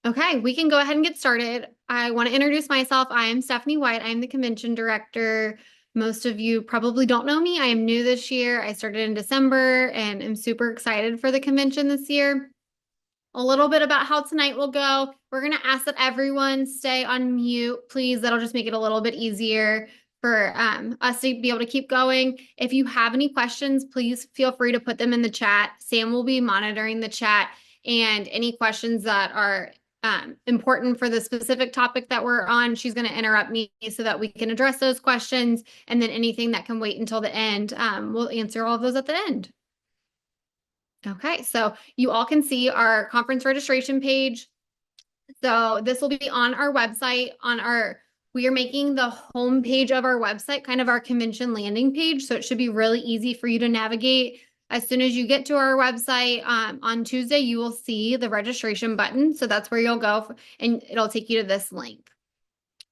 Okay, we can go ahead and get started. I want to introduce myself. I am Stephanie White. I am the convention director. Most of you probably don't know me. I am new this year. I started in December and am super excited for the convention this year. A little bit about how tonight will go. We're going to ask that everyone stay on mute, please. That'll just make it a little bit easier for us to be able to keep going. If you have any questions, please feel free to put them in the chat. Sam will be monitoring the chat, and any questions that are important for the specific topic that we're on, she's going to interrupt me so that we can address those questions. And then anything that can wait until the end, we'll answer all of those at the end. Okay, so you all can see our conference registration page. So this will be on our website, we are making the home page of our website kind of our convention landing page. So it should be really easy for you to navigate. As soon as you get to our website on Tuesday, you will see the registration button. So that's where you'll go and it'll take you to this link.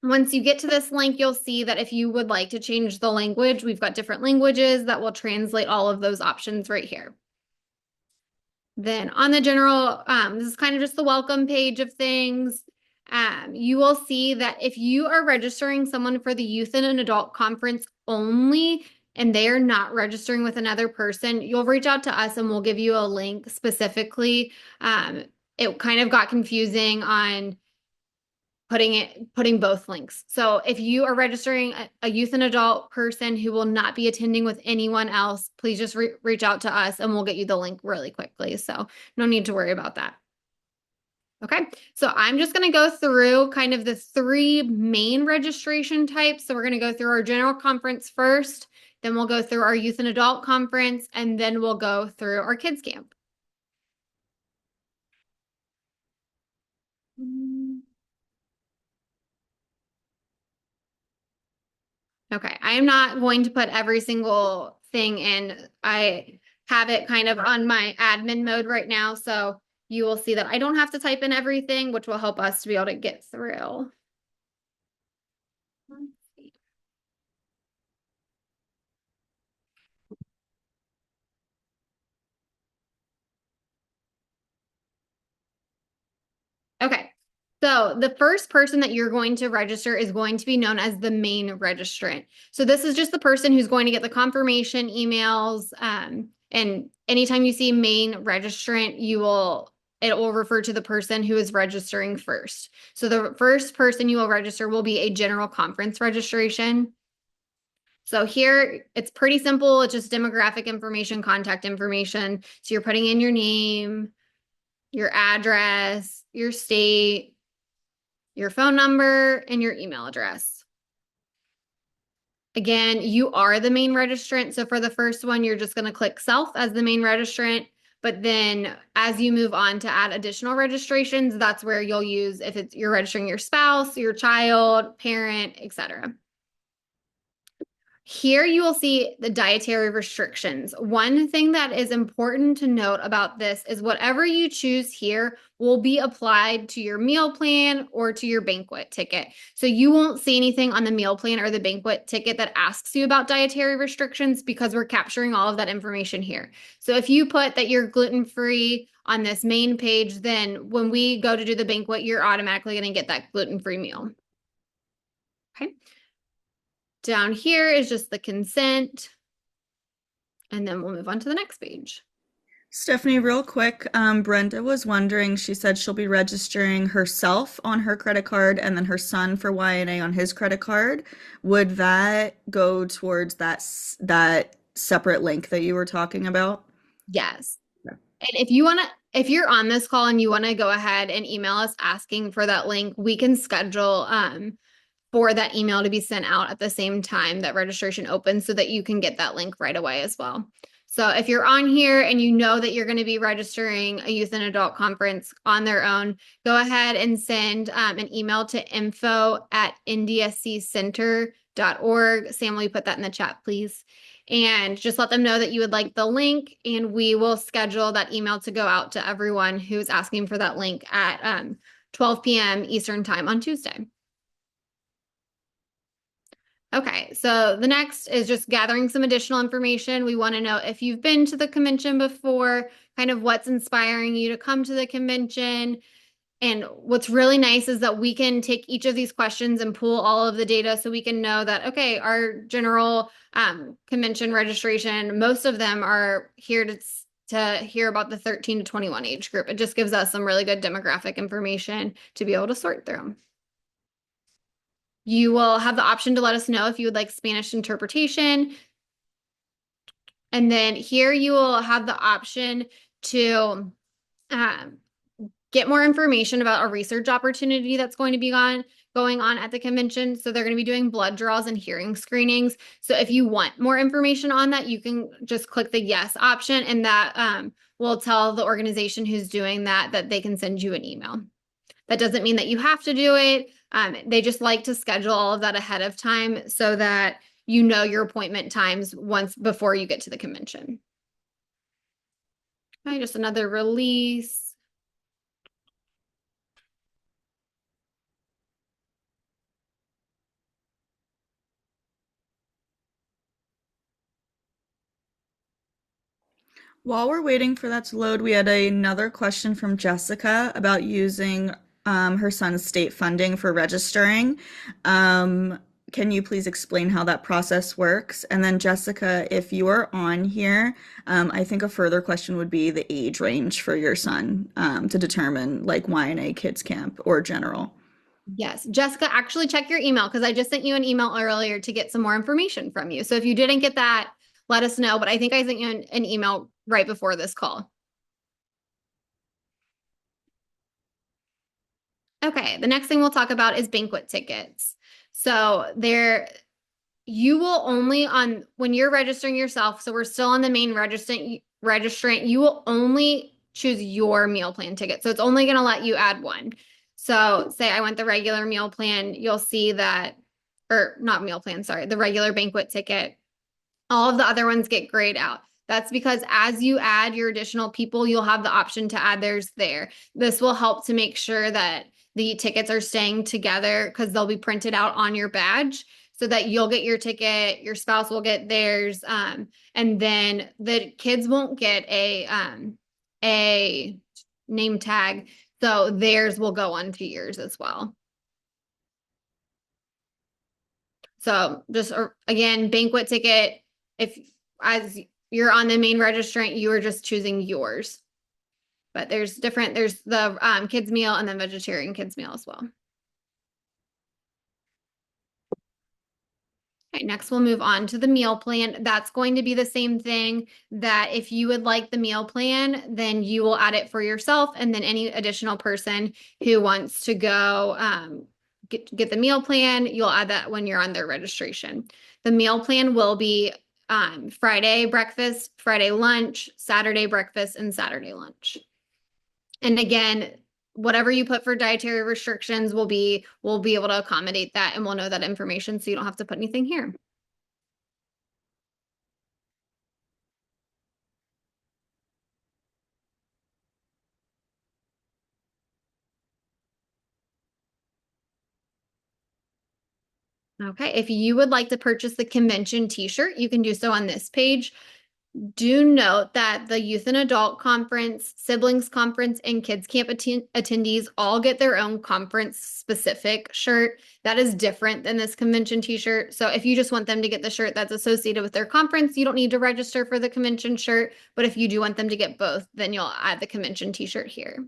Once you get to this link, you'll see that if you would like to change the language, we've got different languages that will translate all of those options right here. Then on the general, this is kind of just the welcome page of things. You will see that if you are registering someone for the youth and an adult conference only, and they are not registering with another person, you'll reach out to us and we'll give you a link specifically. It kind of got confusing on putting both links. So if you are registering a youth and adult person who will not be attending with anyone else, please just reach out to us and we'll get you the link really quickly. So no need to worry about that. Okay, so I'm just going to go through kind of the three main registration types. So we're going to go through our general conference first, then we'll go through our youth and adult conference, and then we'll go through our kids camp. Okay, I am not going to put every single thing in. I have it kind of on my admin mode right now, so you will see that I don't have to type in everything, which will help us to be able to get through. Okay, so the first person that you're going to register is going to be known as the main registrant. So this is just the person who's going to get the confirmation emails. And anytime you see main registrant, it will refer to the person who is registering first. So the first person you will register will be a general conference registration. So here it's pretty simple. It's just demographic information, contact information. So you're putting in your name, your address, your state, your phone number, and your email address. Again, you are the main registrant. So for the first one, you're just going to click self as the main registrant. But then as you move on to add additional registrations, that's where you'll use if you're registering your spouse, your child, parent, etc. Here you will see the dietary restrictions. One thing that is important to note about this is whatever you choose here will be applied to your meal plan or to your banquet ticket. So you won't see anything on the meal plan or the banquet ticket that asks you about dietary restrictions because we're capturing all of that information here. So if you put that you're gluten-free on this main page, then when we go to do the banquet, you're automatically going to get that gluten-free meal. Okay. Down here is just the consent. And then we'll move on to the next page. Stephanie, real quick, Brenda was wondering, she said she'll be registering herself on her credit card and then her son for YNA on his credit card. Would that go towards that separate link that you were talking about? Yes. Yeah. And if you're on this call and you want to go ahead and email us asking for that link, we can schedule for that email to be sent out at the same time that registration opens so that you can get that link right away as well. So if you're on here and you know that you're going to be registering a youth and adult conference on their own, go ahead and send an email to info@ndsccenter.org. Sam, will you put that in the chat, please? And just let them know that you would like the link, and we will schedule that email to go out to everyone who's asking for that link at 12 p.m. Eastern time on Tuesday. Okay, so the next is just gathering some additional information. We want to know if you've been to the convention before, kind of what's inspiring you to come to the convention. And what's really nice is that we can take each of these questions and pull all of the data so we can know that, okay, our general convention registration, most of them are here to hear about the 13 to 21 age group. It just gives us some really good demographic information to be able to sort through. You will have the option to let us know if you would like Spanish interpretation. And then here you will have the option to um, get more information about a research opportunity that's going to be going on at the convention. So they're going to be doing blood draws and hearing screenings. So if you want more information on that, you can just click the yes option, and that will tell the organization who's doing that they can send you an email. That doesn't mean that you have to do it. They just like to schedule all of that ahead of time so that you know your appointment times once before you get to the convention. Okay, just another release. While we're waiting for that to load, we had another question from Jessica about using her son's state funding for registering. Can you please explain how that process works? And then, Jessica, if you are on here, I think a further question would be the age range for your son to determine like YNA Kids Camp or general. Yes, Jessica, actually check your email because I just sent you an email earlier to get some more information from you. So if you didn't get that, let us know. But I think I sent you an email right before this call. Okay, the next thing we'll talk about is banquet tickets. So you will only on when you're registering yourself, so we're still on the main registrant, you will only choose your meal plan ticket. So it's only going to let you add one. So say I want the regular meal plan, you'll see that, or not meal plan, sorry, the regular banquet ticket. All of the other ones get grayed out. That's because as you add your additional people, you'll have the option to add theirs there. This will help to make sure that the tickets are staying together because they'll be printed out on your badge so that you'll get your ticket, your spouse will get theirs, and then the kids won't get a name tag, so theirs will go onto yours as well. So just again, banquet ticket, if as you're on the main registrant, you are just choosing yours. But there's the kids meal and then vegetarian kids meal as well. Okay, next we'll move on to the meal plan. That's going to be the same thing, that if you would like the meal plan, then you will add it for yourself, and then any additional person who wants to go get the meal plan, you'll add that when you're on their registration. The meal plan will be Friday breakfast, Friday lunch, Saturday breakfast, and Saturday lunch. And again, whatever you put for dietary restrictions we'll be able to accommodate that, and we'll know that information so you don't have to put anything here. Okay, if you would like to purchase the convention t-shirt, you can do so on this page. Do note that the Youth and Adult Conference, Siblings Conference, and Kids Camp attendees all get their own conference specific shirt. That is different than this convention t-shirt. So if you just want them to get the shirt that's associated with their conference, you don't need to register for the convention shirt. But if you do want them to get both, then you'll add the convention t-shirt here.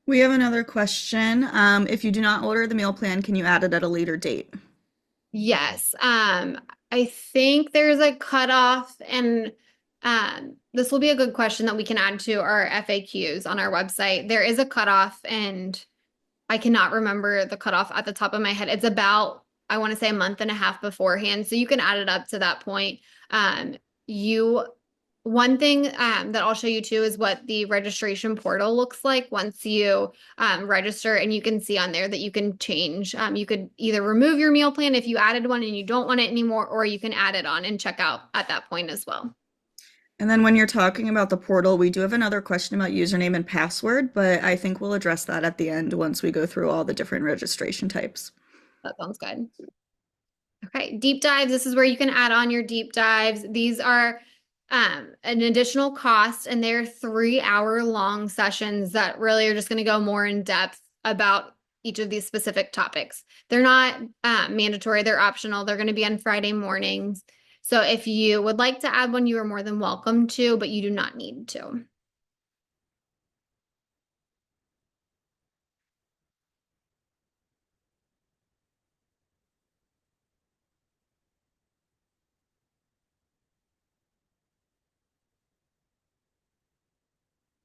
We have another question. If you do not order the meal plan, can you add it at a later date? Yes. I think there's a cutoff, and this will be a good question that we can add to our FAQs on our website. There is a cutoff, and I cannot remember the cutoff at the top of my head. It's about, I want to say, a month and a half beforehand. So you can add it up to that point. You One thing that I'll show you too is what the registration portal looks like once you register, and you can see on there that you can change. You could either remove your meal plan if you added one and you don't want it anymore, or you can add it on and check out at that point as well. And then when you're talking about the portal, we do have another question about username and password, but I think we'll address that at the end once we go through all the different registration types. That sounds good. Okay, deep dives. This is where you can add on your deep dives. These are an additional cost, and they're 3 hour long sessions that really are just going to go more in depth about each of these specific topics. They're not mandatory, they're optional. They're going to be on Friday mornings. So if you would like to add one, you are more than welcome to, but you do not need to.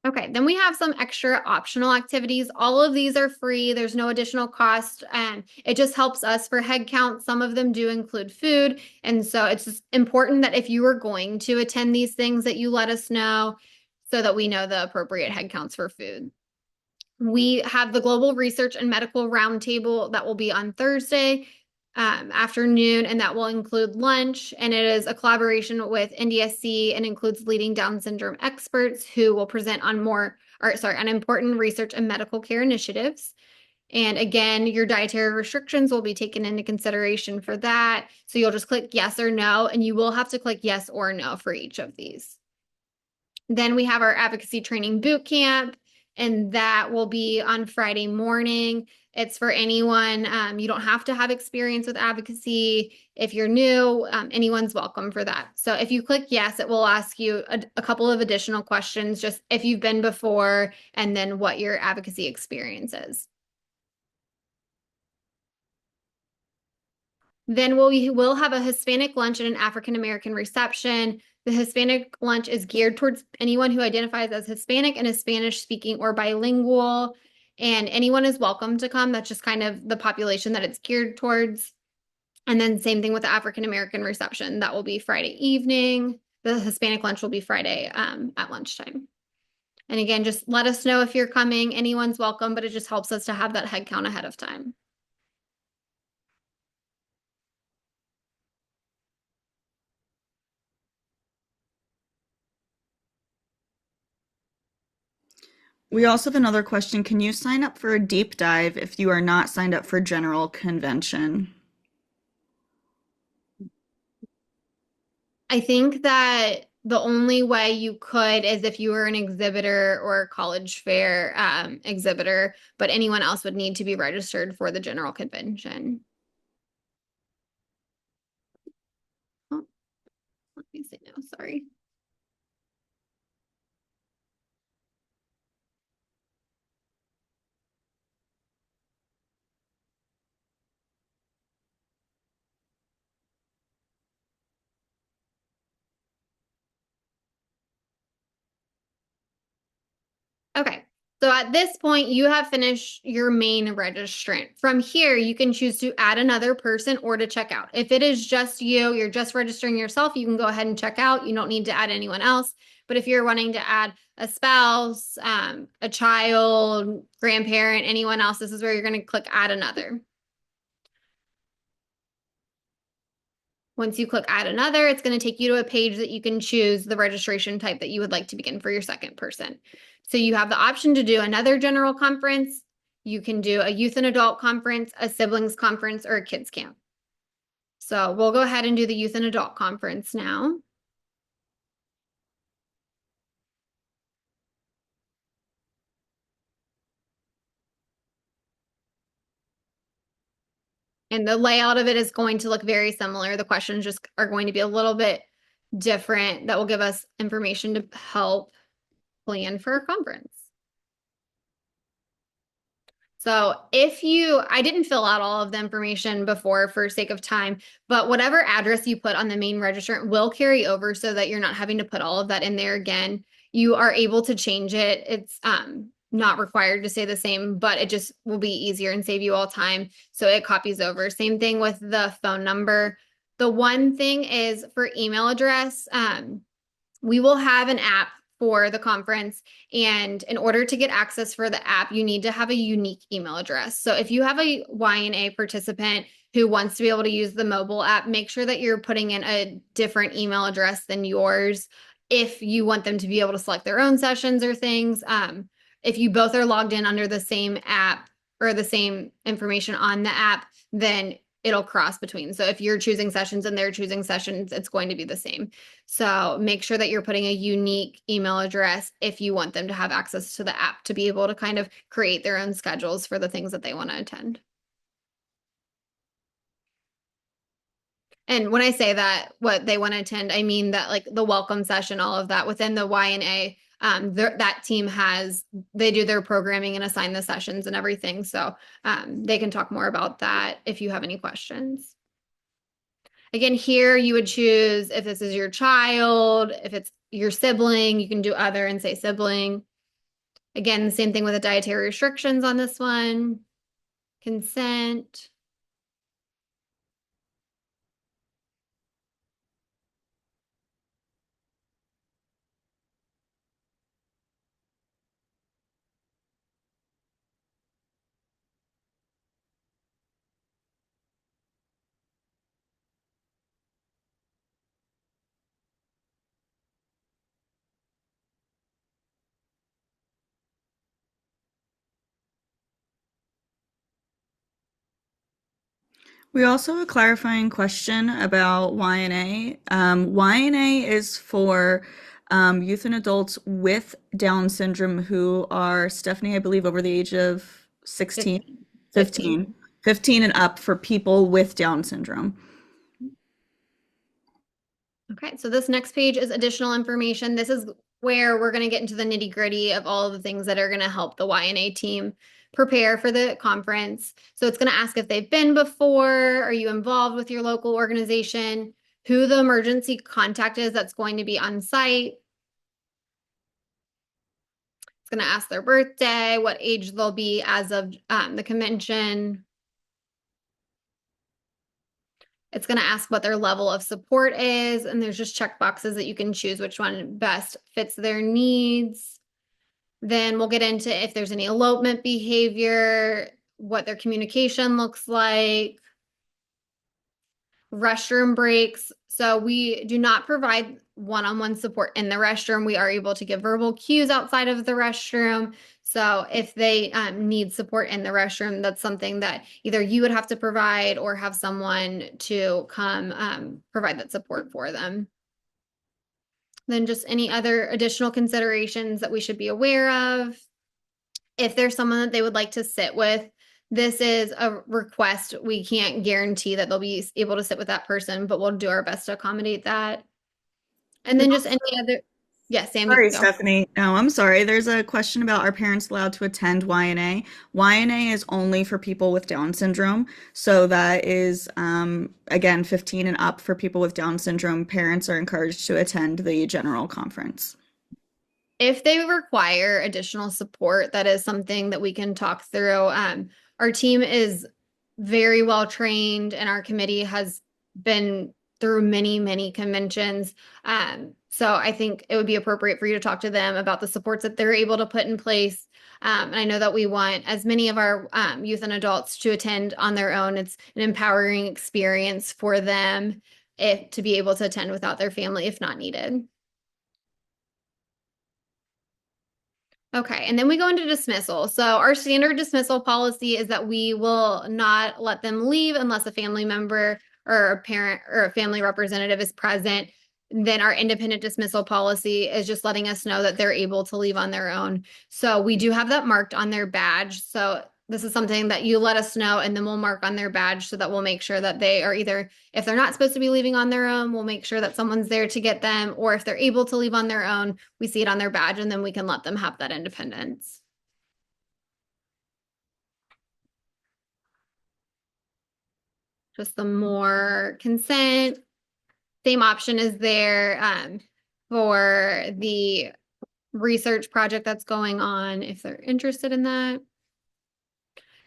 Okay, then we have some extra optional activities. All of these are free. There's no additional cost, and it just helps us for head count. Some of them do include food, and so it's just important that if you are going to attend these things that you let us know so that we know the appropriate head counts for food. We have the Global Research and Medical Roundtable that will be on Thursday afternoon, and that will include lunch. And it is a collaboration with NDSC and includes leading Down syndrome experts who will present on on important research and medical care initiatives. And again, your dietary restrictions will be taken into consideration for that. So you'll just click yes or no, and you will have to click yes or no for each of these. Then we have our advocacy training boot camp, and that will be on Friday morning. It's for anyone. You don't have to have experience with advocacy. If you're new, anyone's welcome for that. So if you click yes, it will ask you a couple of additional questions, just if you've been before and then what your advocacy experience is. Then we will have a Hispanic lunch and an African American reception. The Hispanic lunch is geared towards anyone who identifies as Hispanic and is Spanish speaking or bilingual, and anyone is welcome to come. That's just kind of the population that it's geared towards. And then same thing with the African American reception. That will be Friday evening. The Hispanic lunch will be Friday at lunchtime. And again, just let us know if you're coming. Anyone's welcome, but it just helps us to have that head count ahead of time. We also have another question. Can you sign up for a deep dive if you are not signed up for general convention? I think that the only way you could is if you were an exhibitor or a college fair exhibitor, but anyone else would need to be registered for the general convention. Oh, let me say no, sorry. Okay, so at this point, you have finished your main registrant. From here, you can choose to add another person or to check out. If it is just you, you're just registering yourself, you can go ahead and check out. You don't need to add anyone else. But if you're wanting to add a spouse, a child, grandparent, anyone else, this is where you're going to click add another. Once you click add another, it's going to take you to a page that you can choose the registration type that you would like to begin for your second person. So you have the option to do another general conference. You can do a youth and adult conference, a siblings conference, or a kids camp. So we'll go ahead and do the youth and adult conference now. And the layout of it is going to look very similar. The questions just are going to be a little bit different. That will give us information to help plan for a conference. So I didn't fill out all of the information before for sake of time, but whatever address you put on the main registrant will carry over so that you're not having to put all of that in there again. You are able to change it. It's not required to stay the same, but it just will be easier and save you all time. So it copies over. Same thing with the phone number. The one thing is for email address, we will have an app for the conference. And in order to get access for the app, you need to have a unique email address. So if you have a YNA participant who wants to be able to use the mobile app, make sure that you're putting in a different email address than yours. if you want them to be able to select their own sessions or things. If you both are logged in under the same app or the same information on the app, then it'll cross between. So if you're choosing sessions and they're choosing sessions, it's going to be the same. So make sure that you're putting a unique email address if you want them to have access to the app to be able to kind of create their own schedules for the things that they want to attend. And when I say that, what they want to attend, I mean that like the welcome session, all of that within the YNA, that team they do their programming and assign the sessions and everything. So they can talk more about that if you have any questions. Again, here you would choose if this is your child, if it's your sibling, you can do other and say sibling. Again, the same thing with the dietary restrictions on this one. Consent. We also have a clarifying question about YNA. YNA is for youth and adults with Down syndrome who are, Stephanie, I believe, over the age of 16, 15, 15 and up for people with Down syndrome. Okay, so this next page is additional information. This is where we're going to get into the nitty gritty of all of the things that are going to help the YNA team prepare for the conference. So it's going to ask if they've been before, are you involved with your local organization, who the emergency contact is that's going to be on site. It's going to ask their birthday, what age they'll be as of the convention. It's going to ask what their level of support is, and there's just check boxes that you can choose which one best fits their needs. Then we'll get into if there's any elopement behavior, what their communication looks like, restroom breaks. So we do not provide one-on-one support in the restroom. We are able to give verbal cues outside of the restroom. So if they need support in the restroom, that's something that either you would have to provide or have someone to come provide that support for them. Then just any other additional considerations that we should be aware of. If there's someone that they would like to sit with, this is a request. We can't guarantee that they'll be able to sit with that person, but we'll do our best to accommodate that. And then just any other, yes, Sam, you Sorry, can go. Stephanie. No, I'm sorry. There's a question about are parents allowed to attend YNA? YNA is only for people with Down syndrome. So that is, again, 15 and up for people with Down syndrome. Parents are encouraged to attend the general conference. If they require additional support, that is something that we can talk through. Our team is very well trained, and our committee has been through many, many conventions. So I think it would be appropriate for you to talk to them about the supports that they're able to put in place. And I know that we want as many of our youth and adults to attend on their own. It's an empowering experience for them to be able to attend without their family if not needed. Okay, and then we go into dismissal. So our standard dismissal policy is that we will not let them leave unless a family member or a parent or a family representative is present. Then our independent dismissal policy is just letting us know that they're able to leave on their own. So we do have that marked on their badge. So this is something that you let us know, and then we'll mark on their badge so that we'll make sure that they are either, if they're not supposed to be leaving on their own, we'll make sure that someone's there to get them, or if they're able to leave on their own, we see it on their badge, and then we can let them have that independence. Just the more consent, same option is there for the research project that's going on if they're interested in that.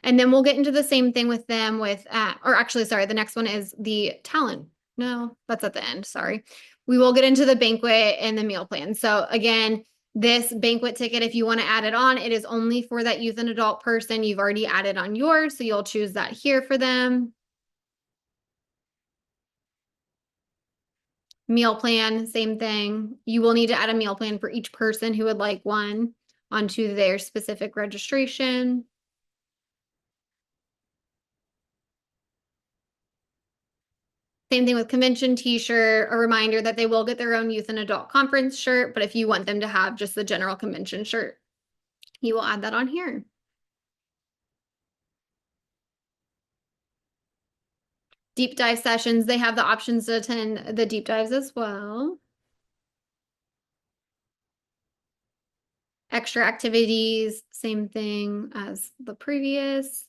And then we'll get into the same thing with them or actually, sorry, the next one is the talent. No, that's at the end. Sorry. We will get into the banquet and the meal plan. So again, this banquet ticket, if you want to add it on, it is only for that youth and adult person. You've already added on yours, so you'll choose that here for them. Meal plan, same thing. You will need to add a meal plan for each person who would like one onto their specific registration. Same thing with convention t-shirt, a reminder that they will get their own youth and adult conference shirt, but if you want them to have just the general convention shirt, you will add that on here. Deep dive sessions, they have the options to attend the deep dives as well. Extra activities, same thing as the previous.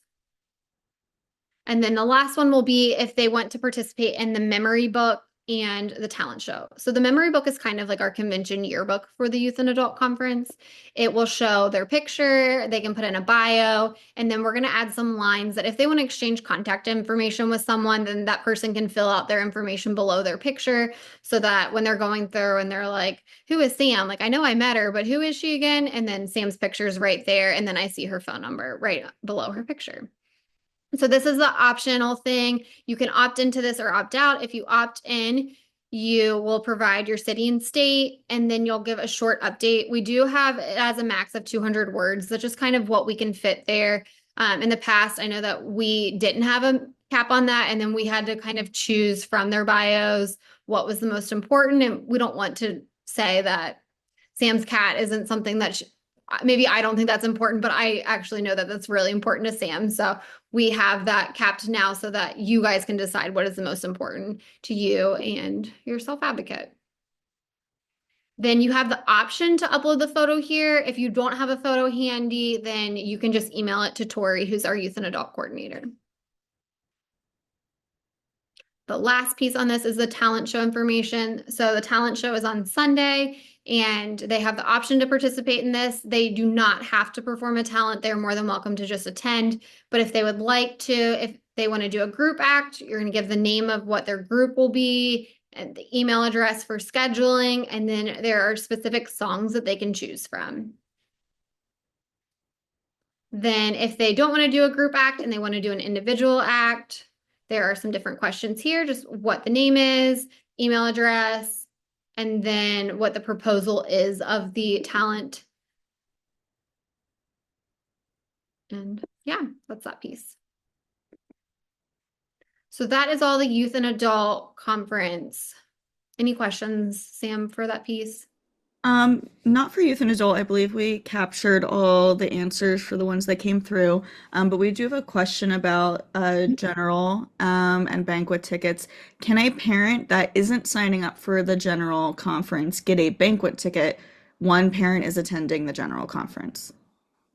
And then the last one will be if they want to participate in the memory book and the talent show. So the memory book is kind of like our convention yearbook for the youth and adult conference. It will show their picture, they can put in a bio, and then we're going to add some lines that if they want to exchange contact information with someone, then that person can fill out their information below their picture so that when they're going through and they're like, who is Sam? Like, I know I met her, but who is she again? And then Sam's picture is right there. And then I see her phone number right below her picture. So this is the optional thing. You can opt into this or opt out. If you opt in, you will provide your city and state, and then you'll give a short update. We do have it as a max of 200 words. That's just kind of what we can fit there. In the past, I know that we didn't have a cap on that, and then we had to kind of choose from their bios what was the most important. And we don't want to say that Sam's cat isn't something that maybe I don't think that's important, but I actually know that that's really important to Sam. So we have that capped now so that you guys can decide what is the most important to you and your self advocate. Then you have the option to upload the photo here. If you don't have a photo handy, then you can just email it to Tori, who's our youth and adult coordinator. The last piece on this is the talent show information. So the talent show is on Sunday and they have the option to participate in this. They do not have to perform a talent. They're more than welcome to just attend. But if they would like to, if they want to do a group act, you're going to give the name of what their group will be and the email address for scheduling. And then there are specific songs that they can choose from. Then if they don't want to do a group act and they want to do an individual act, there are some different questions here, just what the name is, email address, and then what the proposal is of the talent. And yeah, that's that piece. So that is all the youth and adult conference. Any questions, Sam, for that piece? Not for youth and adult. I believe we captured all the answers for the ones that came through. But we do have a question about general and banquet tickets. Can a parent that isn't signing up for the general conference get a banquet ticket? One parent is attending the general conference.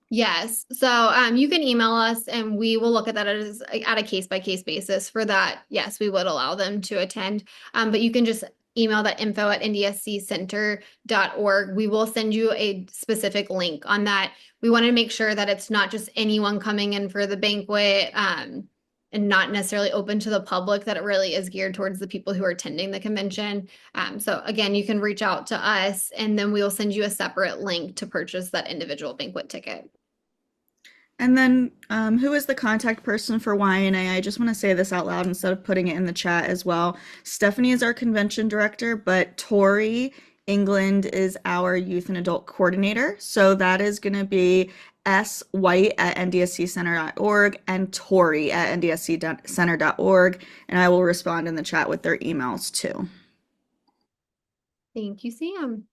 Yes. So you can email us and we will look at that as at a case by case basis for that. Yes, we would allow them to attend. But you can just email that info@ndsccenter.org. We will send you a specific link on that. We want to make sure that it's not just anyone coming in for the banquet and not necessarily open to the public, that it really is geared towards the people who are attending the convention. So again, you can reach out to us and then we will send you a separate link to purchase that individual banquet ticket. And then, who is the contact person for YNA? I just want to say this out loud instead of putting it in the chat as well. Stephanie is our convention director, but Tori England is our youth and adult coordinator. So that is going to be swhite@ndsccenter.org and Tori@ndsccenter.org. And I will respond in the chat with their emails too. Thank you, Sam.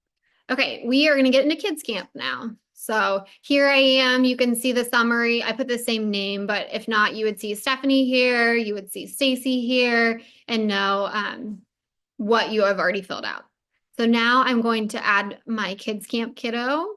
Okay, we are going to get into kids camp now. So here I am. You can see the summary. I put the same name, but if not, you would see Stephanie here. You would see Stacy here and know what you have already filled out. So now I'm going to add my kids camp kiddo.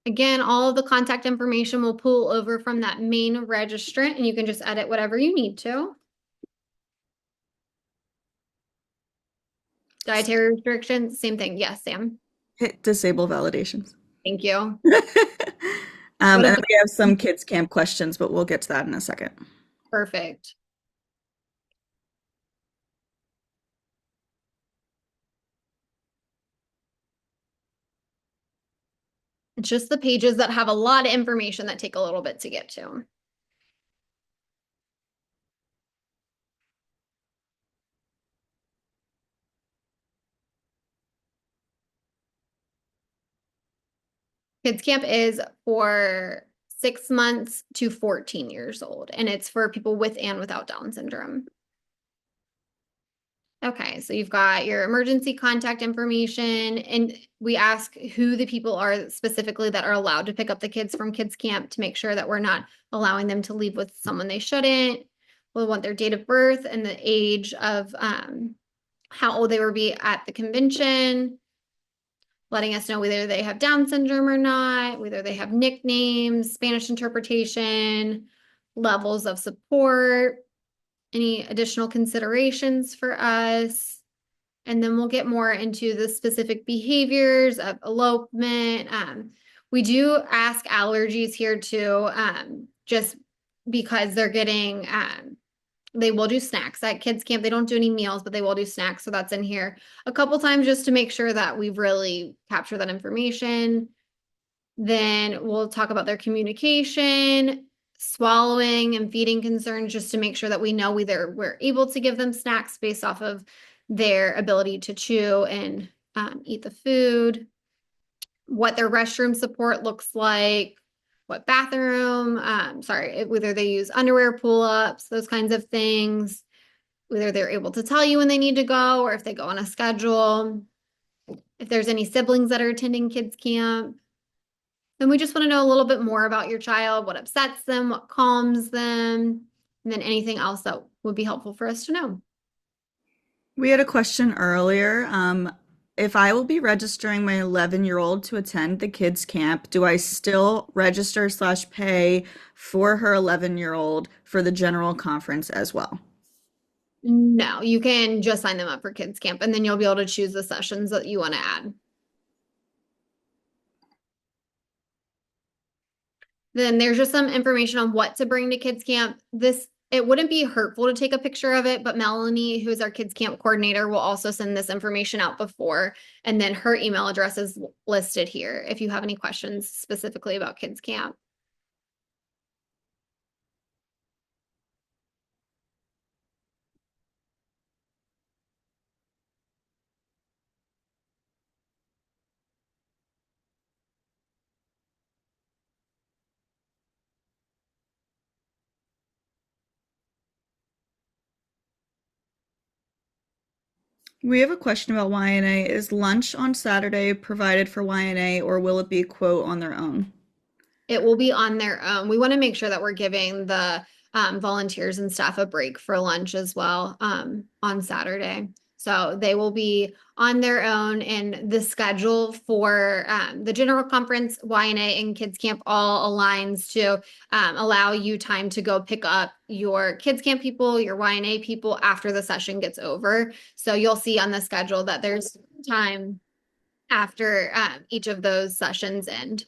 Again, all of the contact information will pull over from that main registrant and you can just edit whatever you need to. Dietary restrictions, same thing. Yes, Sam. Hit disable validations. Thank you. And then we have some kids camp questions, but we'll get to that in a second. Perfect. It's just the pages that have a lot of information that take a little bit to get to. Kids Camp is for 6 months to 14 years old, and it's for people with and without Down syndrome. Okay, so you've got your emergency contact information, and we ask who the people are specifically that are allowed to pick up the kids from Kids Camp to make sure that we're not allowing them to leave with someone they shouldn't. We'll want their date of birth and the age of how old they will be at the convention, letting us know whether they have Down syndrome or not, whether they have nicknames, Spanish interpretation, levels of support, any additional considerations for us. And then we'll get more into the specific behaviors of elopement. We do ask allergies here too, just because they're getting, they will do snacks at Kids Camp. They don't do any meals, but they will do snacks. So that's in here a couple times just to make sure that we've really captured that information. Then we'll talk about their communication, swallowing and feeding concerns, just to make sure that we know whether we're able to give them snacks based off of their ability to chew and eat the food, what their restroom support looks like, what bathroom, whether they use underwear pull-ups, those kinds of things, whether they're able to tell you when they need to go or if they go on a schedule, if there's any siblings that are attending Kids Camp. Then we just want to know a little bit more about your child, what upsets them, what calms them, and then anything else that would be helpful for us to know. We had a question earlier. If I will be registering my 11-year-old to attend the kids camp, do I still register slash pay for her 11-year-old for the general conference as well? No, you can just sign them up for Kids Camp, and then you'll be able to choose the sessions that you want to add. Then there's just some information on what to bring to Kids Camp. It wouldn't be hurtful to take a picture of it, but Melanie, who's our Kids Camp coordinator, will also send this information out before, and then her email address is listed here if you have any questions specifically about Kids Camp. We have a question about YNA. Is lunch on Saturday provided for YNA or will it be, quote, on their own? It will be on their own. We want to make sure that we're giving the volunteers and staff a break for lunch as well on Saturday. So they will be on their own, and the schedule for the general conference, YNA, and Kids Camp all aligns to allow you time to go pick up your Kids Camp people, your YNA people after the session gets over. So you'll see on the schedule that there's time after each of those sessions end.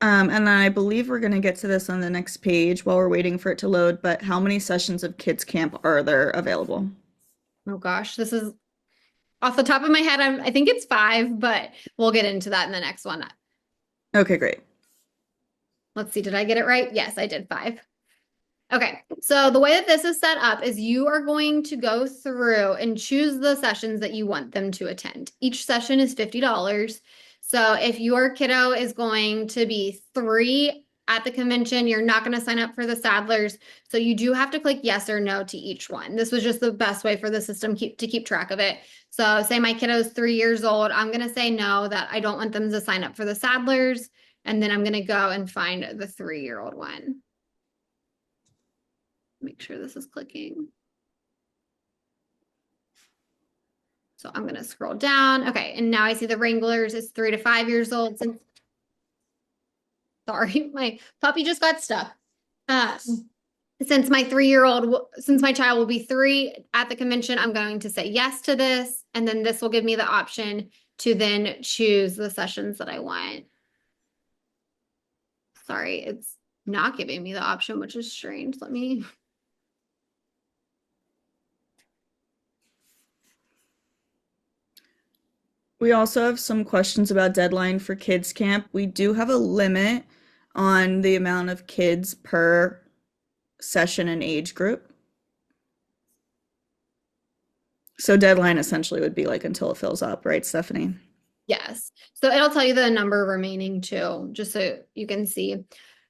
And then I believe we're going to get to this on the next page while we're waiting for it to load, but how many sessions of kids camp are there available? Oh gosh, this is off the top of my head. I think it's 5, but we'll get into that in the next one. Okay, great. Let's see, did I get it right? Yes, I did 5. Okay, so the way that this is set up is you are going to go through and choose the sessions that you want them to attend. Each session is $50. So if your kiddo is going to be 3 at the convention, you're not going to sign up for the Sadlers. So you do have to click yes or no to each one. This was just the best way for the system to keep track of it. So say my kiddo is 3 years old, I'm going to say no, that I don't want them to sign up for the Sadlers. And then I'm going to go and find the 3-year-old one. Make sure this is clicking. So I'm going to scroll down. Okay, and now I see the Wranglers is 3 to 5 years old. Sorry, my puppy just got stuck. Since my child will be 3 at the convention, I'm going to say yes to this, and then this will give me the option to then choose the sessions that I want. Sorry, it's not giving me the option, which is strange. Let me. We also have some questions about deadline for kids camp. We do have a limit on the amount of kids per session and age group. So deadline essentially would be like until it fills up, right, Stephanie? Yes. So it'll tell you the number remaining too, just so you can see.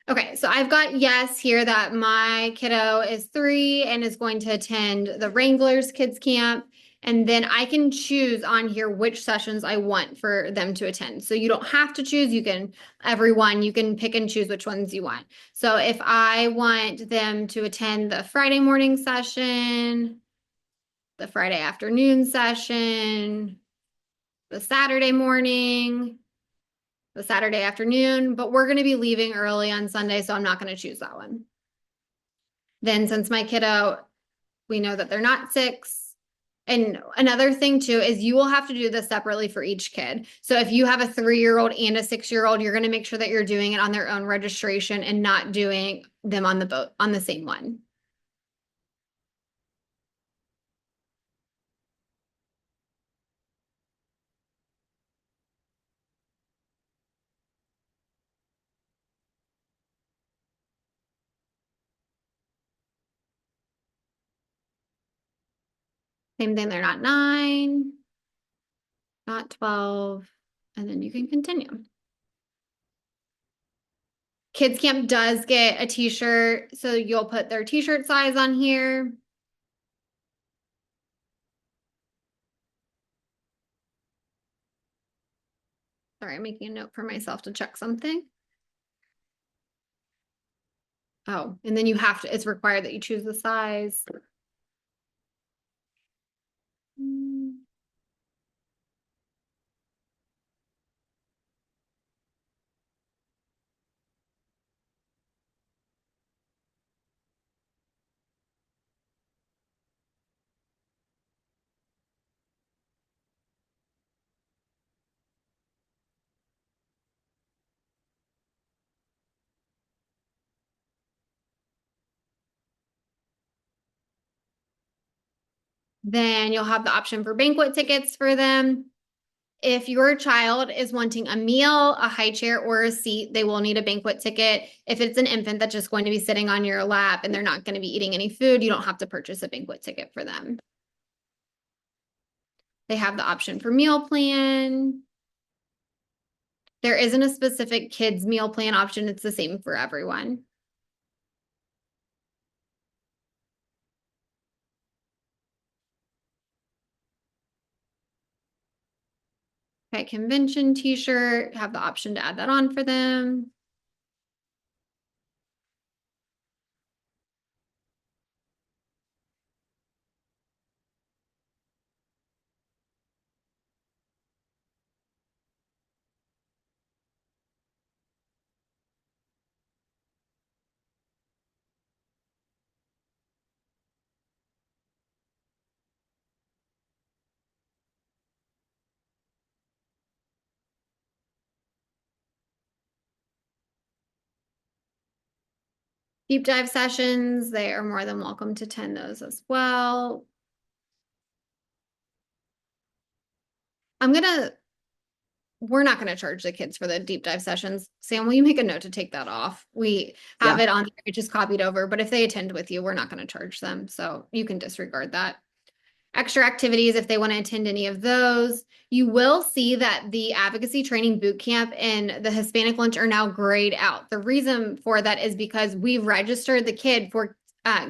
Okay, so I've got yes here that my kiddo is 3 and is going to attend the Wranglers Kids Camp. And then I can choose on here which sessions I want for them to attend. So you don't have to choose, you can, everyone, you can pick and choose which ones you want. So if I want them to attend the Friday morning session, the Friday afternoon session, the Saturday morning, the Saturday afternoon, but we're going to be leaving early on Sunday, so I'm not going to choose that one. Then since my kiddo, we know that they're not 6. And another thing too is you will have to do this separately for each kid. So if you have a 3-year-old and a 6-year-old, you're going to make sure that you're doing it on their own registration and not doing them on the boat on the same one. Same thing, they're not 9, not 12, and then you can continue. Kids Camp does get a t-shirt, so you'll put their t-shirt size on here. Sorry, I'm making a note for myself to check something. Oh, and then you have to, it's required that you choose the size. Then you'll have the option for banquet tickets for them. If your child is wanting a meal, a high chair, or a seat, they will need a banquet ticket. If it's an infant that's just going to be sitting on your lap and they're not going to be eating any food, you don't have to purchase a banquet ticket for them. They have the option for meal plan. There isn't a specific kids meal plan option. It's the same for everyone. Okay, convention t-shirt, have the option to add that on for them. Deep dive sessions, they are more than welcome to attend those as well. We're not going to charge the kids for the deep dive sessions. Sam, will you make a note to take that off? We have it on there, it just copied over, but if they attend with you, we're not going to charge them. So you can disregard that. Extra activities, if they want to attend any of those. You will see that the advocacy training boot camp and the Hispanic lunch are now grayed out. The reason for that is because we registered the kid for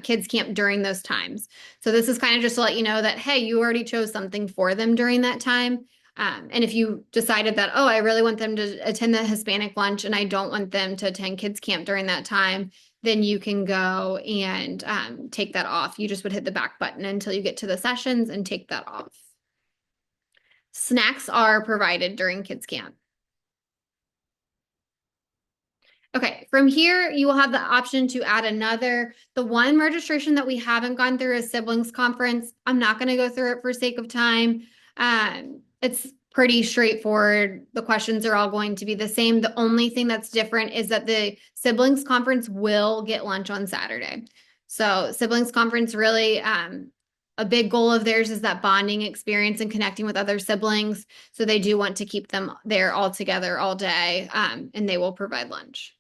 kids camp during those times. So this is kind of just to let you know that, hey, you already chose something for them during that time. And if you decided that, oh, I really want them to attend the Hispanic lunch and I don't want them to attend kids camp during that time, then you can go and take that off. You just would hit the back button until you get to the sessions and take that off. Snacks are provided during kids camp. Okay, from here, you will have the option to add another. The one registration that we haven't gone through is siblings conference. I'm not going to go through it for sake of time. It's pretty straightforward. The questions are all going to be the same. The only thing that's different is that the siblings conference will get lunch on Saturday. So siblings conference really, a big goal of theirs is that bonding experience and connecting with other siblings. So they do want to keep them there all together all day, and they will provide lunch.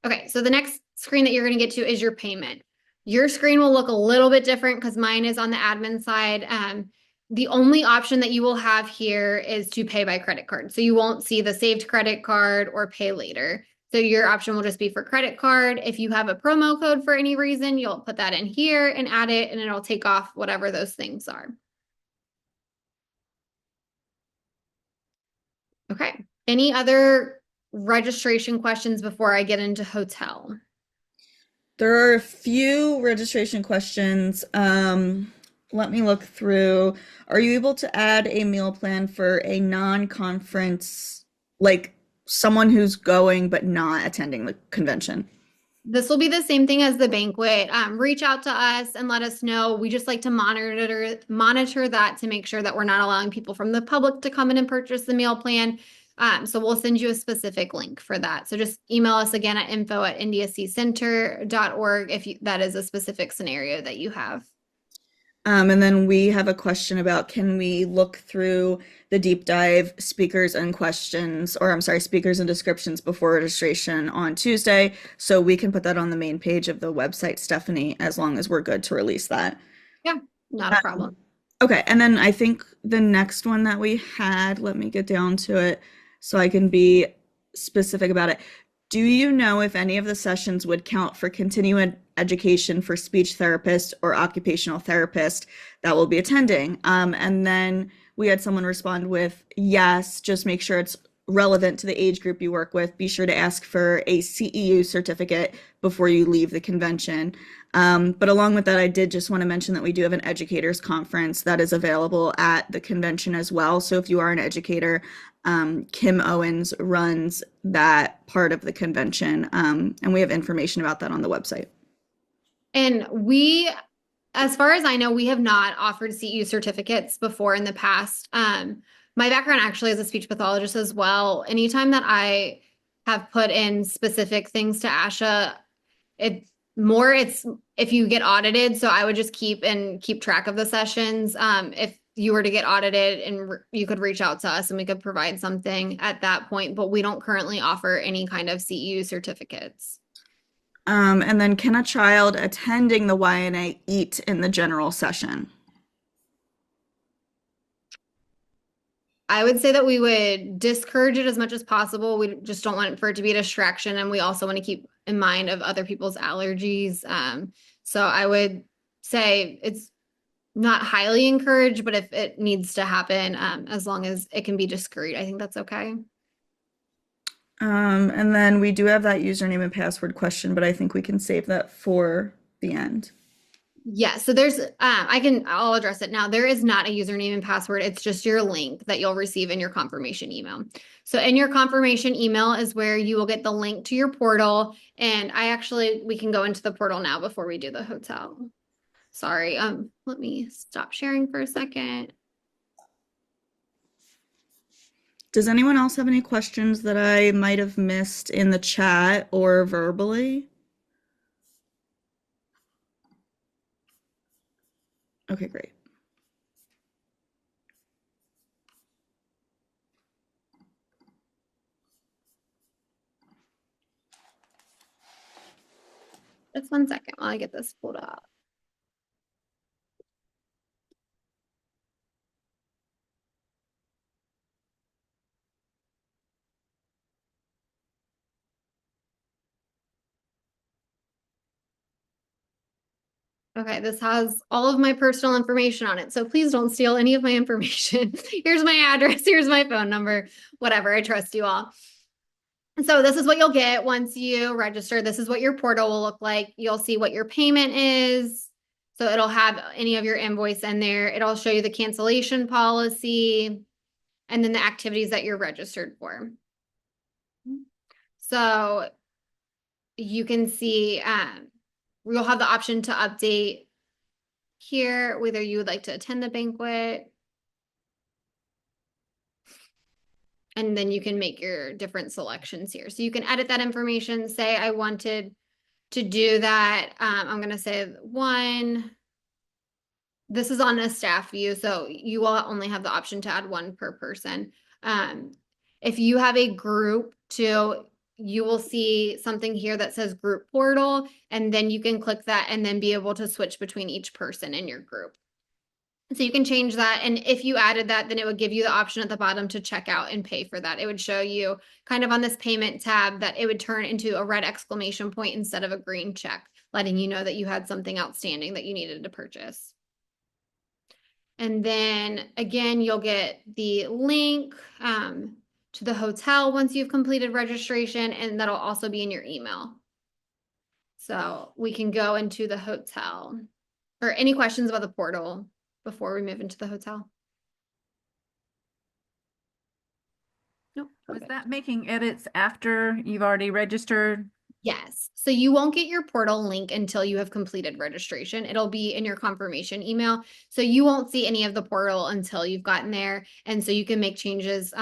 Okay, so the next screen that you're going to get to is your payment. Your screen will look a little bit different because mine is on the admin side. The only option that you will have here is to pay by credit card. So you won't see the saved credit card or pay later. So your option will just be for credit card. If you have a promo code for any reason, you'll put that in here and add it, and it'll take off whatever those things are. Okay. Any other registration questions before I get into hotel? There are a few registration questions. Let me look through. Are you able to add a meal plan for a non-conference, like someone who's going but not attending the convention? This will be the same thing as the banquet. Reach out to us and let us know. We just like to monitor that to make sure that we're not allowing people from the public to come in and purchase the meal plan. So we'll send you a specific link for that. So just email us again at info@ndiacenter.org if that is a specific scenario that you have. And then we have a question about, can we look through the deep dive speakers and questions, or I'm sorry, speakers and descriptions before registration on Tuesday, so we can put that on the main page of the website, Stephanie, as long as we're good to release that. Yeah, not a problem. Okay, and then I think the next one that we had, let me get down to it so I can be specific about it. Do you know if any of the sessions would count for continuing education for speech therapist or occupational therapist that will be attending? And then we had someone respond with yes, just make sure it's relevant to the age group you work with. Be sure to ask for a CEU certificate before you leave the convention. But along with that, I did just want to mention that we do have an educators conference that is available at the convention as well. So if you are an educator, Kim Owens runs that part of the convention, and we have information about that on the website. And we, as far as I know, we have not offered CEU certificates before in the past. My background actually is a speech pathologist as well. Anytime that I have put in specific things to ASHA, it's if you get audited. So I would just keep track of the sessions. If you were to get audited, and you could reach out to us and we could provide something at that point, but we don't currently offer any kind of CEU certificates. And then can a child attending the YNA eat in the general session? I would say that we would discourage it as much as possible. We just don't want for it to be a distraction, and we also want to keep in mind of other people's allergies. So I would say it's not highly encouraged, but if it needs to happen, as long as it can be discreet, I think that's okay. And then we do have that username and password question, but I think we can save that for the end. Yeah, so there's I'll address it now. There is not a username and password. It's just your link that you'll receive in your confirmation email. So in your confirmation email is where you will get the link to your portal. And we can go into the portal now before we do the hotel. Sorry, let me stop sharing for a second. Does anyone else have any questions that I might have missed in the chat or verbally? Okay, great. Just 1 second while I get this pulled up. Okay, this has all of my personal information on it, so please don't steal any of my information. Here's my address, here's my phone number, whatever. I trust you all. So this is what you'll get once you register. This is what your portal will look like. You'll see what your payment is. So it'll have any of your invoice in there. It'll show you the cancellation policy and then the activities that you're registered for. So you can see you'll have the option to update here whether you would like to attend the banquet. And then you can make your different selections here. So you can edit that information, say I wanted To do that, I'm gonna say one. This is on a staff view, so you will only have the option to add one per person. Um, if you have a group too, you will see something here that says group portal, and then you can click that and then be able to switch between each person in your group. So you can change that. And if you added that, then it would give you the option at the bottom to check out and pay for that. It would show you kind of on this payment tab that it would turn into a red exclamation point instead of a green check, letting you know that you had something outstanding that you needed to purchase. And then again, you'll get the link to the hotel once you've completed registration, and that'll also be in your email. So we can go into the hotel. Or any questions about the portal before we move into the hotel? Nope. Was Okay. that making edits after you've already registered? Yes. So you won't get your portal link until you have completed registration. It'll be in your confirmation email. So you won't see any of the portal until you've gotten there. And so you can make changes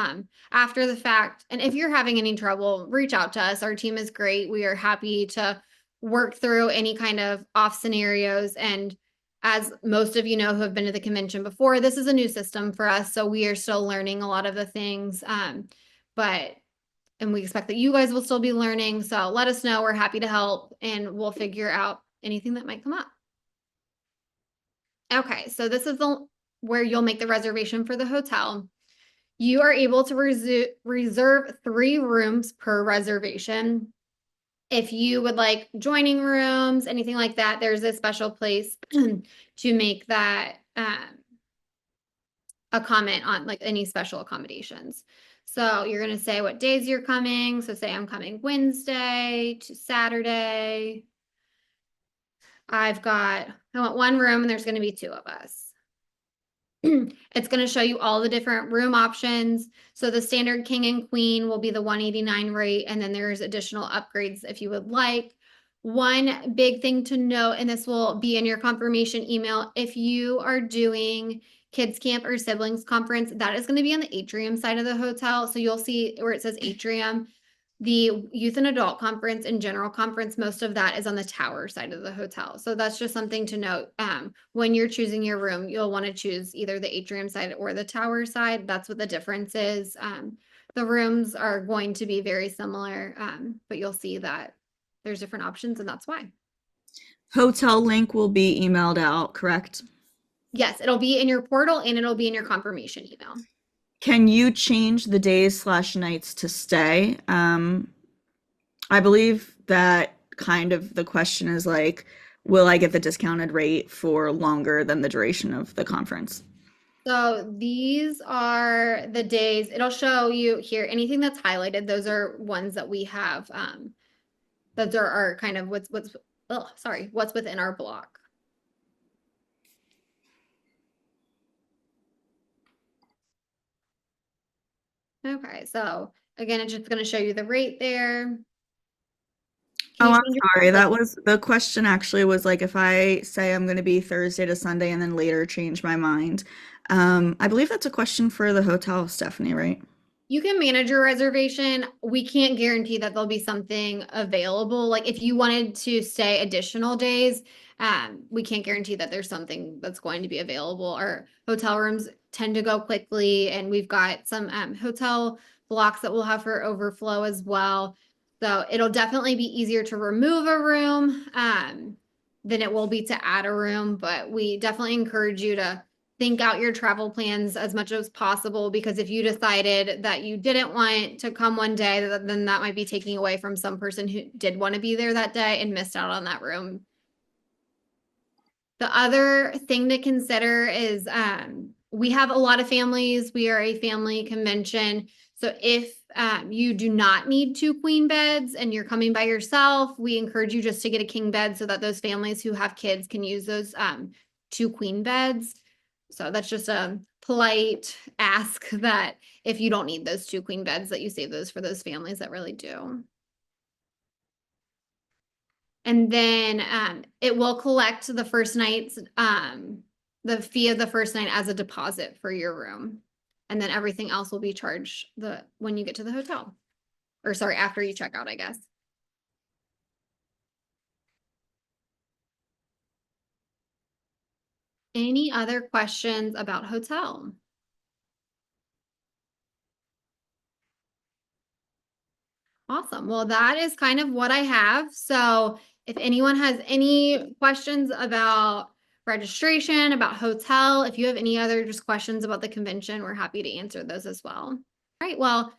after the fact. And if you're having any trouble, reach out to us. Our team is great. We are happy to work through any kind of off scenarios. And as most of you know who have been to the convention before, this is a new system for us. So we are still learning a lot of the things. And we expect that you guys will still be learning. So let us know. We're happy to help and we'll figure out anything that might come up. Okay, so this is where you'll make the reservation for the hotel. You are able to reserve 3 rooms per reservation. If you would like joining rooms, anything like that, there's a special place to make that a comment on like any special accommodations. So you're going to say what days you're coming. So say I'm coming Wednesday to Saturday. I want 1 room and there's going to be 2 of us. It's going to show you all the different room options. So the standard king and queen will be the $189 rate. And then there's additional upgrades if you would like. One big thing to note, and this will be in your confirmation email, if you are doing kids camp or siblings conference, that is going to be on the atrium side of the hotel. So you'll see where it says atrium. The youth and adult conference and general conference, most of that is on the tower side of the hotel. So that's just something to note. When you're choosing your room, you'll want to choose either the atrium side or the tower side. That's what the difference is. The rooms are going to be very similar, but you'll see that there's different options, and that's why. Hotel link will be emailed out, correct? Yes, it'll be in your portal and it'll be in your confirmation email. Can you change the days/nights to stay? I believe that kind of the question is like, will I get the discounted rate for longer than the duration of the conference? So these are the days. It'll show you here anything that's highlighted. Those are ones that we have. Those are our kind of what's within our block. Okay, so again, it's just going to show you the rate there. Oh, I'm sorry. That was the question actually was like if I say I'm going to be Thursday to Sunday and then later change my mind. I believe that's a question for the hotel, Stephanie, right? You can manage your reservation. We can't guarantee that there'll be something available. Like if you wanted to stay additional days, we can't guarantee that there's something that's going to be available. Our hotel rooms tend to go quickly, and we've got some hotel blocks that we'll have for overflow as well. So it'll definitely be easier to remove a room than it will be to add a room, but we definitely encourage you to think out your travel plans as much as possible, because if you decided that you didn't want to come one day, then that might be taking away from some person who did want to be there that day and missed out on that room. The other thing to consider is we have a lot of families. We are a family convention. So if you do not need 2 queen beds and you're coming by yourself, we encourage you just to get a king bed so that those families who have kids can use those 2 queen beds. So that's just a polite ask that if you don't need those 2 queen beds, that you save those for those families that really do. And then it will collect the first night's, the fee of the first night as a deposit for your room. And then everything else will be charged when you get to the hotel. Or sorry, after you check out, I guess. Any other questions about hotel? Awesome. Well, that is kind of what I have. So if anyone has any questions about registration, about hotel, if you have any other just questions about the convention, we're happy to answer those as well. All right. Well,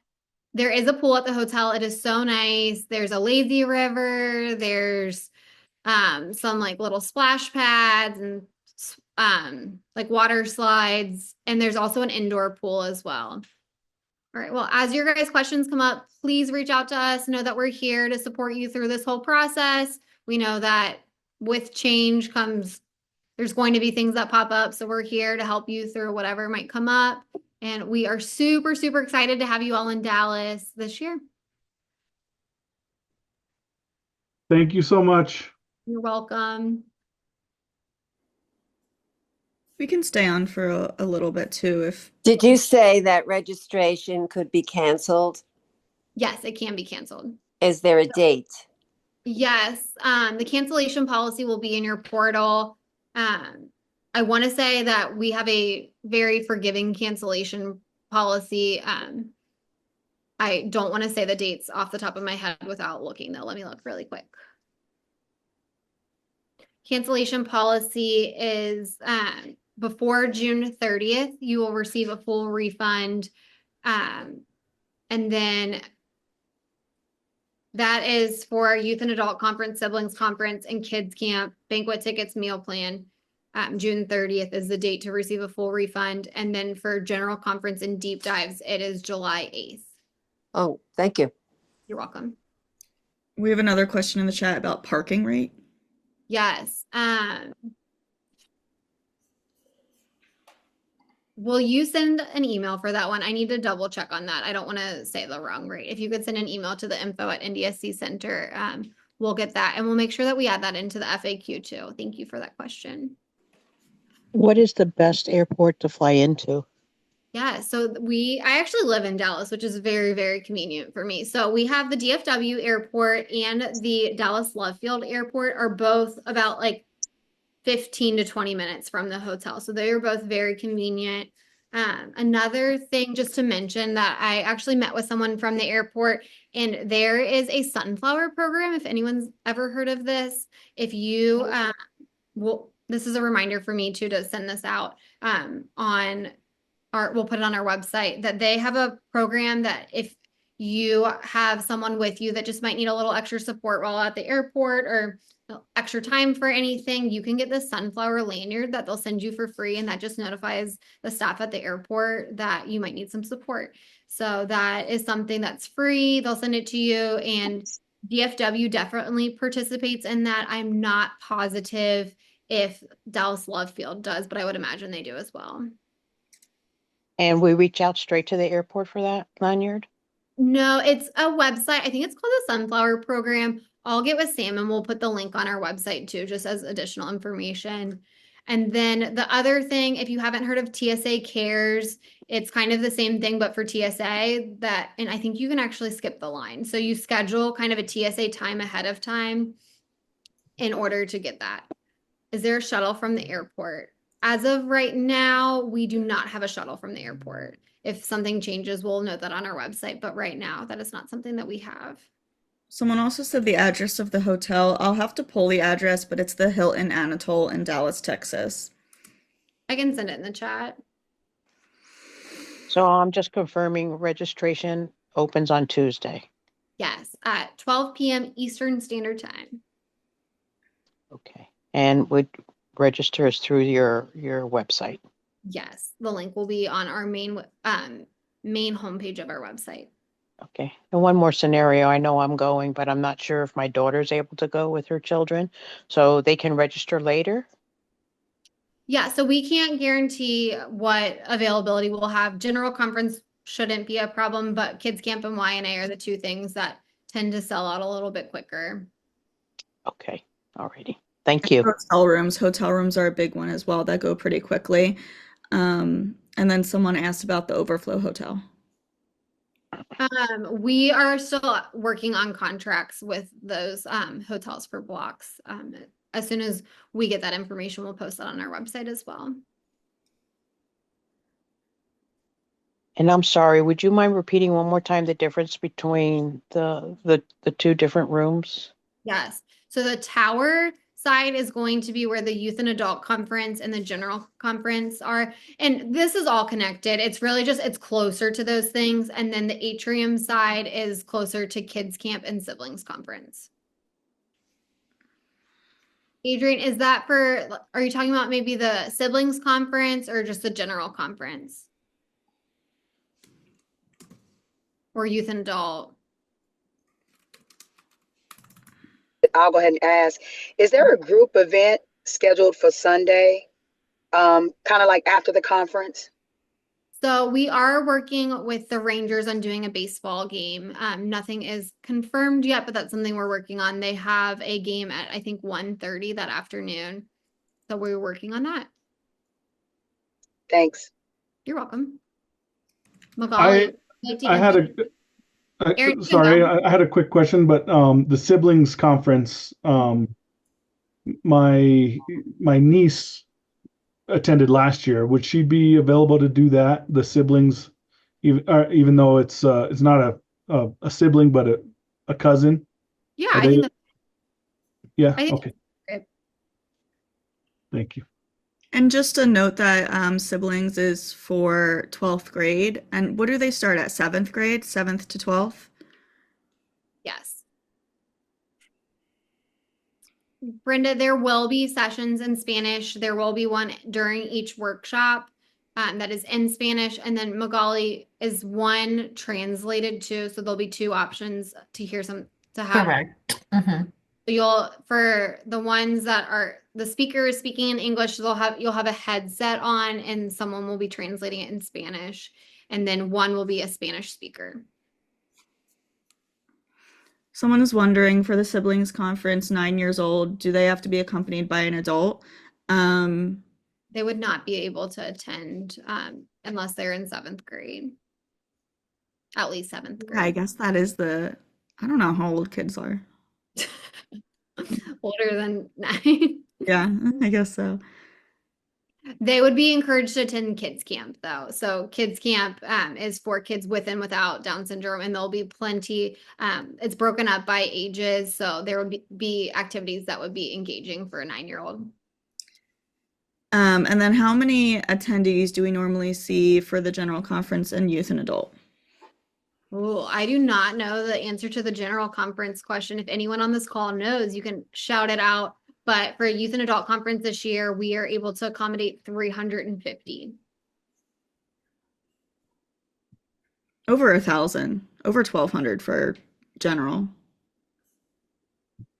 there is a pool at the hotel. It is so nice. There's a lazy river. There's some like little splash pads and like water slides. And there's also an indoor pool as well. All right. Well, as your guys' questions come up, please reach out to us. Know that we're here to support you through this whole process. We know that with change comes, there's going to be things that pop up. So we're here to help you through whatever might come up. And we are super, super excited to have you all in Dallas this year. Thank you so much. You're welcome. We can stay on for a little bit too if Did you say that registration could be canceled? Yes, it can be canceled. Is there a date? Yes, the cancellation policy will be in your portal. I want to say that we have a very forgiving cancellation policy. I don't want to say the dates off the top of my head without looking though. Let me look really quick. Cancellation policy is before June 30th, you will receive a full refund. And then that is for youth and adult conference, siblings conference, and kids camp, banquet tickets, meal plan. June 30th is the date to receive a full refund. And then for general conference and deep dives, it is July 8th. Oh, thank you. You're welcome. we have another question in the chat about parking rate. Yes. Will you send an email for that one? I need to double check on that. I don't want to say the wrong rate. If you could send an email to the info@NDSC Center, we'll get that and we'll make sure that we add that into the FAQ too. Thank you for that question. What is the best airport to fly into? Yeah, so I actually live in Dallas, which is very, very convenient for me. So we have the DFW airport and the Dallas Love Field airport are both about like 15 to 20 minutes from the hotel. So they are both very convenient. Another thing just to mention that I actually met with someone from the airport and there is a sunflower program. If anyone's ever heard of this, if you, this is a reminder for me too, to send this out we'll put it on our website that they have a program that if you have someone with you that just might need a little extra support while at the airport or extra time for anything, you can get this sunflower lanyard that they'll send you for free. And that just notifies the staff at the airport that you might need some support. So that is something that's free. They'll send it to you and DFW definitely participates in that. I'm not positive if Dallas Love Field does, but I would imagine they do as well. And we reach out straight to the airport for that lanyard? No, it's a website. I think it's called the Sunflower Program. I'll get with Sam and we'll put the link on our website too, just as additional information. And then the other thing, if you haven't heard of TSA Cares, it's kind of the same thing, but for TSA and I think you can actually skip the line. So you schedule kind of a TSA time ahead of time in order to get that. Is there a shuttle from the airport? As of right now, we do not have a shuttle from the airport. If something changes, we'll note that on our website. But right now, that is not something that we have. Someone also said the address of the hotel. I'll have to pull the address, but it's the Hilton Anatole in Dallas, Texas. I can send it in the chat. So I'm just confirming registration opens on Tuesday. Yes, at 12 p.m. Eastern Standard Time. Okay. And would register is through your website. Yes, the link will be on our main homepage of our website. Okay. And one more scenario. I know I'm going, but I'm not sure if my daughter's able to go with her children. So they can register later? Yeah, so we can't guarantee what availability we'll have. General conference shouldn't be a problem, but kids camp and YNA are the two things that tend to sell out a little bit quicker. Okay. Alrighty. Thank you. Hotel rooms are a big one as well that go pretty quickly. And then someone asked about the Overflow Hotel. We are still working on contracts with those hotels for blocks. as soon as we get that information, we'll post that on our website as well. And I'm sorry, would you mind repeating one more time the difference between the two different rooms? Yes. So the tower side is going to be where the youth and adult conference and the general conference are. And this is all connected. It's really just, it's closer to those things. And then the atrium side is closer to kids camp and siblings conference. Adrian, is that are you talking about maybe the siblings conference or just the general conference? Or youth and adult? I'll go ahead and ask, is there a group event scheduled for Sunday? Kind of like after the conference? So we are working with the Rangers on doing a baseball game. Nothing is confirmed yet, but that's something we're working on. They have a game at, I think, 1:30 that afternoon. So we're working on that. Thanks. You're welcome. Magali, I had Aaron, you can sorry, go. I had a quick question, but the siblings conference, my niece attended last year. Would she be available to do that? The siblings, even though it's not a sibling, but a cousin. Yeah, Are I think they- that's Yeah. I think Okay. great. Thank you. And just a note that siblings is for 12th grade. And what do they start at? 7th grade? 7th to 12th? Yes. Brenda, there will be sessions in Spanish. There will be one during each workshop that is in Spanish. And then Magali is one translated too. So there'll be two options to hear to have. Correct. Mhm. For the ones that are the speaker is speaking in English, you'll have a headset on and someone will be translating it in Spanish. And then one will be a Spanish speaker. Someone is wondering for the siblings conference, 9 years old, do they have to be accompanied by an adult? They would not be able to attend unless they're in 7th grade. At least 7th I grade. guess that is I don't know how old kids are. Older than 9. Yeah, I guess so. They would be encouraged to attend kids camp though. So kids camp is for kids with and without Down syndrome, and there'll be plenty. It's broken up by ages, so there would be activities that would be engaging for a 9-year-old. And then how many attendees do we normally see for the general conference and youth and adult? Oh, I do not know the answer to the general conference question. If anyone on this call knows, you can shout it out. But for a youth and adult conference this year, we are able to accommodate 350. Over 1,000, over 1,200 for general,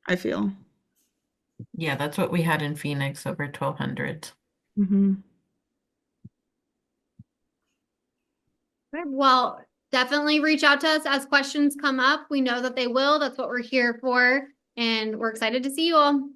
I feel. Yeah, that's what we had in Phoenix, over 1,200. Mm-hmm. Well, definitely reach out to us as questions come up. We know that they will. That's what we're here for. And we're excited to see you all.